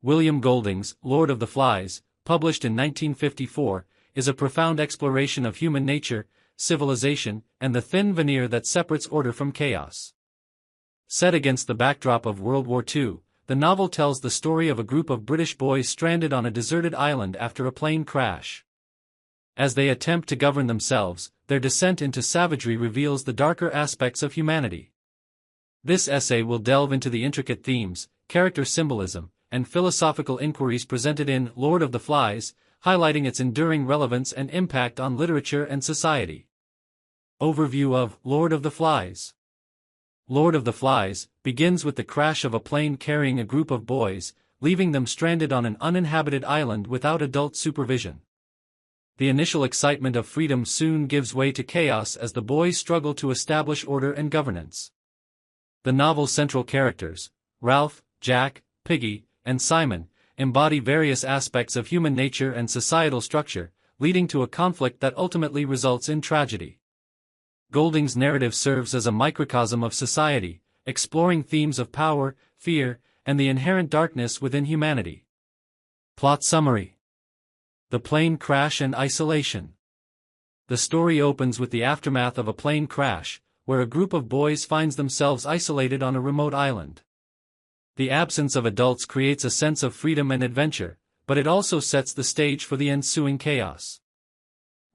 William Golding's Lord of the Flies, published in 1954, is a profound exploration of human nature, civilization, and the thin veneer that separates order from chaos. Set against the backdrop of World War II, the novel tells the story of a group of British boys stranded on a deserted island after a plane crash. As they attempt to govern themselves, their descent into savagery reveals the darker aspects of humanity. This essay will delve into the intricate themes, character symbolism, and philosophical inquiries presented in Lord of the Flies, highlighting its enduring relevance and impact on literature and society. Overview of Lord of the Flies. Lord of the Flies begins with the crash of a plane carrying a group of boys, leaving them stranded on an uninhabited island without adult supervision. The initial excitement of freedom soon gives way to chaos as the boys struggle to establish order and governance. The novel's central characters, Ralph, Jack, Piggy, and Simon, embody various aspects of human nature and societal structure, leading to a conflict that ultimately results in tragedy. Golding's narrative serves as a microcosm of society, exploring themes of power, fear, and the inherent darkness within humanity. Plot summary. The plane crash and isolation. The story opens with the aftermath of a plane crash, where a group of boys finds themselves isolated on a remote island. The absence of adults creates a sense of freedom and adventure, but it also sets the stage for the ensuing chaos.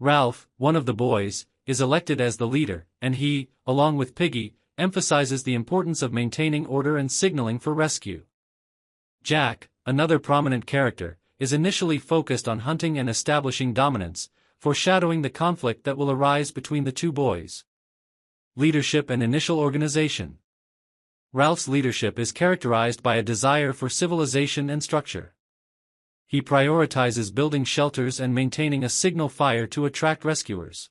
Ralph, one of the boys, is elected as the leader, and he, along with Piggy, emphasizes the importance of maintaining order and signaling for rescue. Jack, another prominent character, is initially focused on hunting and establishing dominance, foreshadowing the conflict that will arise between the two boys. Leadership and initial organization. Ralph's leadership is characterized by a desire for civilization and structure. He prioritizes building shelters and maintaining a signal fire to attract rescuers.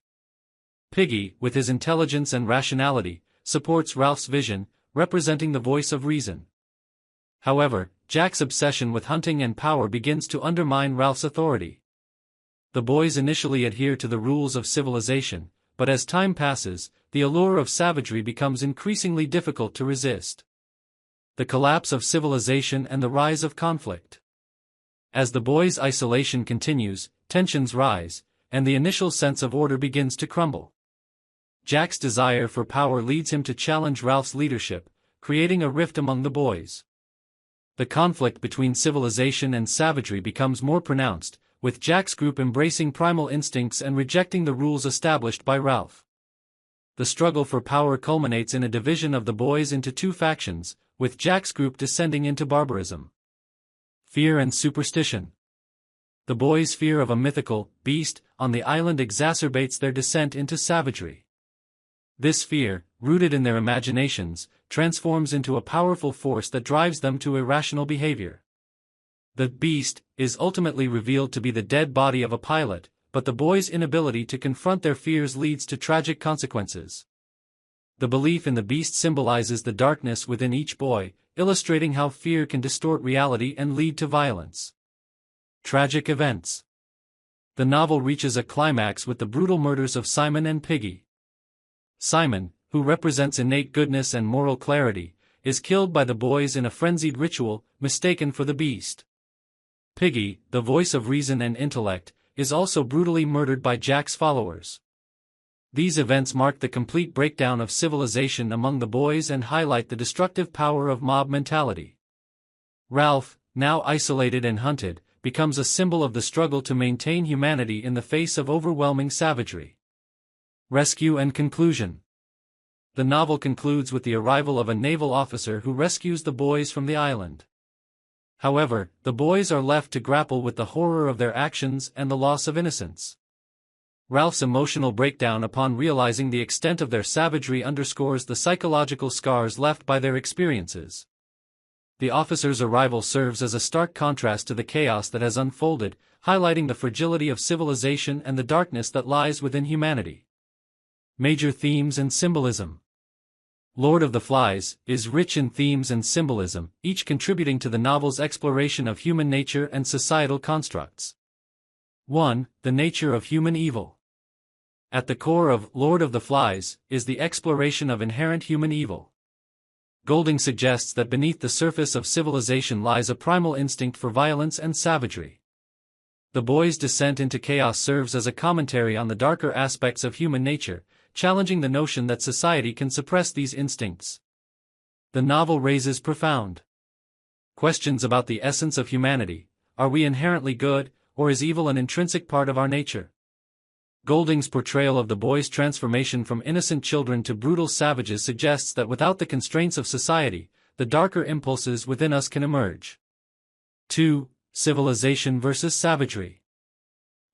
Piggy, with his intelligence and rationality, supports Ralph's vision, representing the voice of reason. However, Jack's obsession with hunting and power begins to undermine Ralph's authority. The boys initially adhere to the rules of civilization, but as time passes, the allure of savagery becomes increasingly difficult to resist. The collapse of civilization and the rise of conflict. As the boys' isolation continues, tensions rise, and the initial sense of order begins to crumble. Jack's desire for power leads him to challenge Ralph's leadership, creating a rift among the boys. The conflict between civilization and savagery becomes more pronounced, with Jack's group embracing primal instincts and rejecting the rules established by Ralph. The struggle for power culminates in a division of the boys into two factions, with Jack's group descending into barbarism. Fear and superstition. The boys' fear of a mythical beast on the island exacerbates their descent into savagery. This fear, rooted in their imaginations, transforms into a powerful force that drives them to irrational behavior. The beast is ultimately revealed to be the dead body of a pilot, but the boys' inability to confront their fears leads to tragic consequences. The belief in the beast symbolizes the darkness within each boy, illustrating how fear can distort reality and lead to violence. Tragic events. The novel reaches a climax with the brutal murders of Simon and Piggy. Simon, who represents innate goodness and moral clarity, is killed by the boys in a frenzied ritual, mistaken for the beast. Piggy, the voice of reason and intellect, is also brutally murdered by Jack's followers. These events mark the complete breakdown of civilization among the boys and highlight the destructive power of mob mentality. Ralph, now isolated and hunted, becomes a symbol of the struggle to maintain humanity in the face of overwhelming savagery. Rescue and conclusion. The novel concludes with the arrival of a naval officer who rescues the boys from the island. However, the boys are left to grapple with the horror of their actions and the loss of innocence. Ralph's emotional breakdown upon realizing the extent of their savagery underscores the psychological scars left by their experiences. The officer's arrival serves as a stark contrast to the chaos that has unfolded, highlighting the fragility of civilization and the darkness that lies within humanity. Major themes and symbolism. Lord of the Flies is rich in themes and symbolism, each contributing to the novel's exploration of human nature and societal constructs. 1. The nature of human evil. At the core of Lord of the Flies is the exploration of inherent human evil. Golding suggests that beneath the surface of civilization lies a primal instinct for violence and savagery. The boy's descent into chaos serves as a commentary on the darker aspects of human nature, challenging the notion that society can suppress these instincts. The novel raises profound questions about the essence of humanity. Are we inherently good, or is evil an intrinsic part of our nature? Golding's portrayal of the boy's transformation from innocent children to brutal savages suggests that without the constraints of society, the darker impulses within us can emerge. 2. Civilization versus savagery.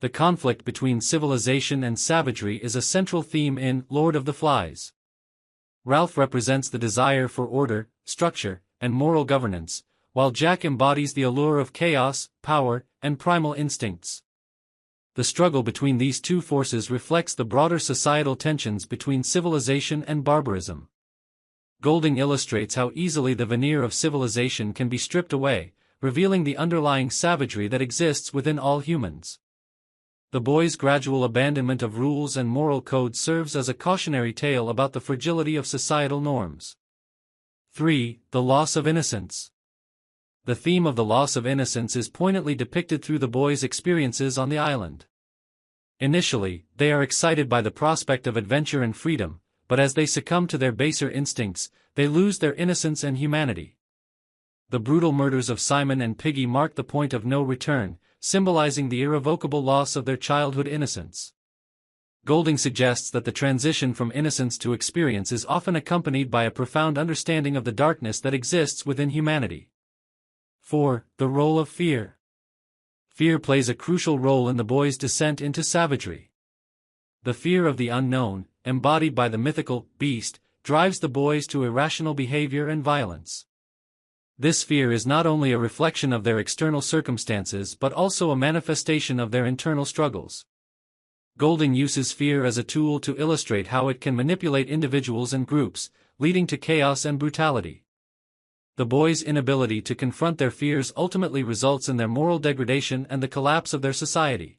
The conflict between civilization and savagery is a central theme in Lord of the Flies. Ralph represents the desire for order, structure, and moral governance, while Jack embodies the allure of chaos, power, and primal instincts. The struggle between these two forces reflects the broader societal tensions between civilization and barbarism. Golding illustrates how easily the veneer of civilization can be stripped away, revealing the underlying savagery that exists within all humans. The boy's gradual abandonment of rules and moral codes serves as a cautionary tale about the fragility of societal norms. 3. The loss of innocence. The theme of the loss of innocence is poignantly depicted through the boy's experiences on the island. Initially, they are excited by the prospect of adventure and freedom, but as they succumb to their baser instincts, they lose their innocence and humanity. The brutal murders of Simon and Piggy mark the point of no return, symbolizing the irrevocable loss of their childhood innocence. Golding suggests that the transition from innocence to experience is often accompanied by a profound understanding of the darkness that exists within humanity. 4. The role of fear. Fear plays a crucial role in the boy's descent into savagery. The fear of the unknown, embodied by the mythical beast, drives the boys to irrational behavior and violence. This fear is not only a reflection of their external circumstances but also a manifestation of their internal struggles. Golding uses fear as a tool to illustrate how it can manipulate individuals and groups, leading to chaos and brutality. The boys' inability to confront their fears ultimately results in their moral degradation and the collapse of their society.